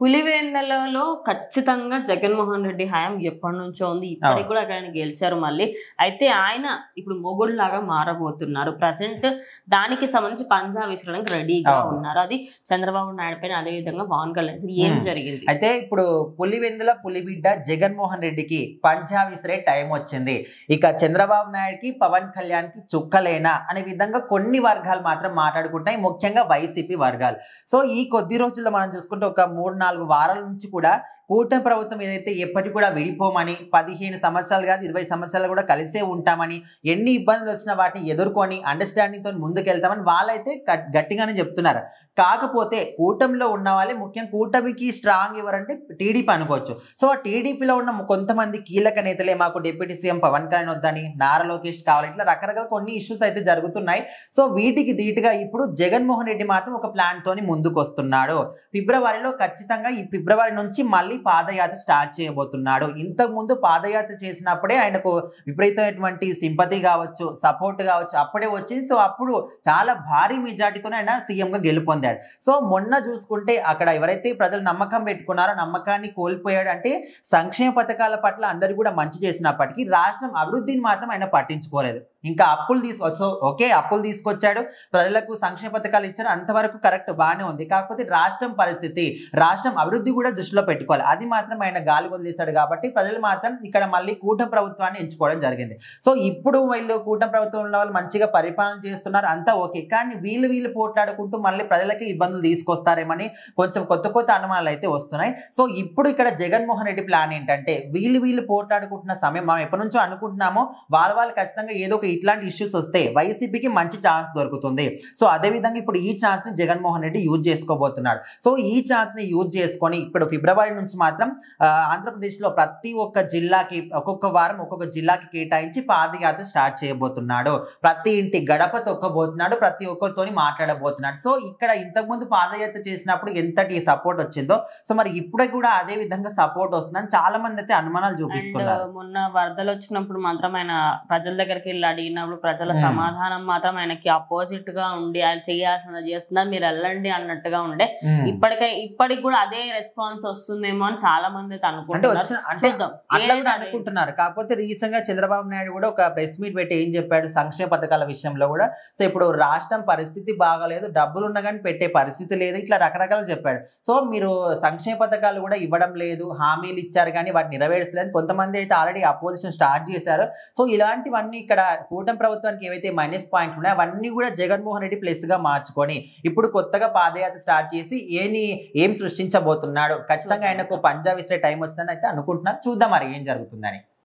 పులివెందులలో ఖచ్చితంగా జగన్మోహన్ రెడ్డి హయాం ఎప్పటినుంచో ఉంది. ఇప్పటికి కూడా ఆయన గెలిచారు మళ్ళీ. అయితే ఆయన ఇప్పుడు మొగుడులాగా మారబోతున్నారు. ప్రజెంట్ దానికి సంబంధించి పంజా విసరడానికి రెడీగా ఉన్నారు. అది చంద్రబాబు నాయుడు పైన, అదే విధంగా పవన్ కళ్యాణ్. ఏం జరిగింది? అయితే ఇప్పుడు పులివెందుల పులిబిడ్డ జగన్మోహన్ రెడ్డికి పంజా విసిరే టైం వచ్చింది. ఇక చంద్రబాబు నాయుడుకి పవన్ కళ్యాణ్ కి చుక్కలేనా అనే విధంగా కొన్ని వర్గాలు మాత్రం మాట్లాడుకుంటాయి, ముఖ్యంగా వైసీపీ వర్గాలు. సో ఈ కొద్ది రోజుల్లో మనం చూసుకుంటే ఒక 3-4 వారాల నుంచి కూడా కూటమి ప్రభుత్వం ఏదైతే ఎప్పటికి కూడా విడిపోమని, 15 సంవత్సరాలు కాదు 20 సంవత్సరాలు కూడా కలిసే ఉంటామని, ఎన్ని ఇబ్బందులు వచ్చినా వాటిని ఎదుర్కొని అండర్స్టాండింగ్ తో ముందుకెళ్తామని వాళ్ళైతే గట్టిగానే చెప్తున్నారు. కాకపోతే కూటమిలో ఉన్న వాళ్ళే, ముఖ్యం కూటమికి స్ట్రాంగ్ ఎవరంటే టీడీపీ అనుకోవచ్చు. సో ఆ టీడీపీలో ఉన్న కొంతమంది కీలక నేతలే మాకు డిప్యూటీ సీఎం పవన్ కళ్యాణ్ వద్దని, నారా లోకేష్ కావాలి, ఇట్లా రకరకాల కొన్ని ఇష్యూస్ అయితే జరుగుతున్నాయి. సో వీటికి ధీటుగా ఇప్పుడు జగన్మోహన్ రెడ్డి మాత్రం ఒక ప్లాన్ తోని ముందుకు వస్తున్నాడు. ఫిబ్రవరిలో ఖచ్చితంగా ఈ ఫిబ్రవరి నుంచి మళ్ళీ పాదయాత్ర స్టార్ట్ చేయబోతున్నాడు. ఇంతకు ముందు పాదయాత్ర చేసినప్పుడే ఆయనకు విపరీతమైనటువంటి సింపతి కావచ్చు, సపోర్ట్ కావచ్చు అప్పుడే వచ్చింది. సో అప్పుడు చాలా భారీ మెజార్టీతోనే ఆయన సీఎం గా గెలుపొందాడు. సో మొన్న చూసుకుంటే అక్కడ ఎవరైతే ప్రజలు నమ్మకం పెట్టుకున్నారో నమ్మకాన్ని కోల్పోయాడు. అంటే సంక్షేమ పథకాల పట్ల అందరూ కూడా మంచి చేసినప్పటికీ రాష్ట్రం అభివృద్ధిని మాత్రం ఆయన పట్టించుకోలేదు. ఇంకా అప్పులు అప్పులు తీసుకొచ్చాడు, ప్రజలకు సంక్షేమ పథకాలు ఇచ్చారు, అంతవరకు కరెక్ట్ బాగానే ఉంది. కాకపోతే రాష్ట్రం పరిస్థితి, రాష్ట్రం అభివృద్ధి కూడా దృష్టిలో పెట్టుకోవాలి, అది మాత్రం ఆయన గాలి వదిలేశాడు. కాబట్టి ప్రజలు మాత్రం ఇక్కడ మళ్ళీ కూటమి ప్రభుత్వాన్ని ఎంచుకోవడం జరిగింది. సో ఇప్పుడు వీళ్ళు కూటమి ప్రభుత్వంలో వాళ్ళు మంచిగా పరిపాలన చేస్తున్నారు, అంతా ఓకే. కానీ వీళ్ళు పోట్లాడుకుంటూ మళ్ళీ ప్రజలకి ఇబ్బందులు తీసుకొస్తారేమని కొంచెం కొత్త అనుమానాలు అయితే వస్తున్నాయి. సో ఇప్పుడు ఇక్కడ జగన్మోహన్ రెడ్డి ప్లాన్ ఏంటంటే వీళ్ళు పోట్లాడుకుంటున్న సమయం మనం ఎప్పటి నుంచో అనుకుంటున్నామో వాళ్ళు ఖచ్చితంగా ఏదో ఒక ఇట్లాంటి ఇష్యూస్ వస్తే వైసీపీకి మంచి ఛాన్స్ దొరుకుతుంది. సో అదే విధంగా ఇప్పుడు ఈ ఛాన్స్ ని జగన్మోహన్ రెడ్డి యూజ్ చేసుకోబోతున్నాడు. సో ఈ ఛాన్స్ ని యూజ్ చేసుకొని ఇప్పుడు ఫిబ్రవరి నుంచి మాత్రం ఆంధ్రప్రదేశ్ లో ప్రతి ఒక్క జిల్లాకి ఒక్కొక్క వారం ఒక్కొక్క జిల్లాకి కేటాయించి పాదయాత్ర స్టార్ట్ చేయబోతున్నాడు. ప్రతి ఇంటి గడప తొక్కబోతున్నాడు, ప్రతి ఒక్కరితోని మాట్లాడబోతున్నాడు. సో ఇక్కడ ఇంతకుముందు పాదయాత్ర చేసినప్పుడు ఎంతటి సపోర్ట్ వచ్చిందో, సో మరి ఇప్పుడు కూడా అదే విధంగా సపోర్ట్ వస్తుందని చాలా మంది అయితే అనుమానాలు చూపిస్తున్నారు. మొన్న వరదలు వచ్చినప్పుడు మాత్రం ఆయన ప్రజల దగ్గరికి వెళ్ళి అడిగినప్పుడు ప్రజల సమాధానం మాత్రం ఆయనకి అపోజిట్ గా ఉండి ఆయన చేయాల్సిన చేస్తున్నారు, మీరు వెళ్ళండి అన్నట్టుగా ఉండే. ఇప్పటికి కూడా అదే రెస్పాన్స్ వస్తుందేమో అని చాలా మంది అయితే అనుకుంటున్నారు. కాకపోతే రీసెంట్ గా చంద్రబాబు నాయుడు కూడా ఒక ప్రెస్ మీట్ పెట్టి ఏం చెప్పాడు సంక్షేమ పథకాల విషయంలో కూడా, సో ఇప్పుడు రాష్ట్రం పరిస్థితి బాగాలేదు, డబ్బులు ఉన్నా కానీ పెట్టే పరిస్థితి లేదు, ఇట్లా రకరకాలు చెప్పాడు. సో మీరు సంక్షేమ పథకాలు కూడా ఇవ్వడం లేదు, హామీలు ఇచ్చారు కానీ వాటిని నెరవేర్చలేదు. కొంతమంది అయితే ఆల్రెడీ అపోజిషన్ స్టార్ట్ చేశారు. సో ఇలాంటివన్నీ ఇక్కడ కూటమి ప్రభుత్వానికి ఏవైతే మైనస్ పాయింట్లు ఉన్నాయో అవన్నీ కూడా జగన్మోహన్ రెడ్డి ప్లస్ గా మార్చుకొని ఇప్పుడు కొత్తగా పాదయాత్ర స్టార్ట్ చేసి ఏం సృష్టించబోతున్నాడు. ఖచ్చితంగా ఆయనకు పంజా విసిరే టైం వచ్చిందని అయితే అనుకుంటున్నారు. చూద్దాం మరి ఏం జరుగుతుందని.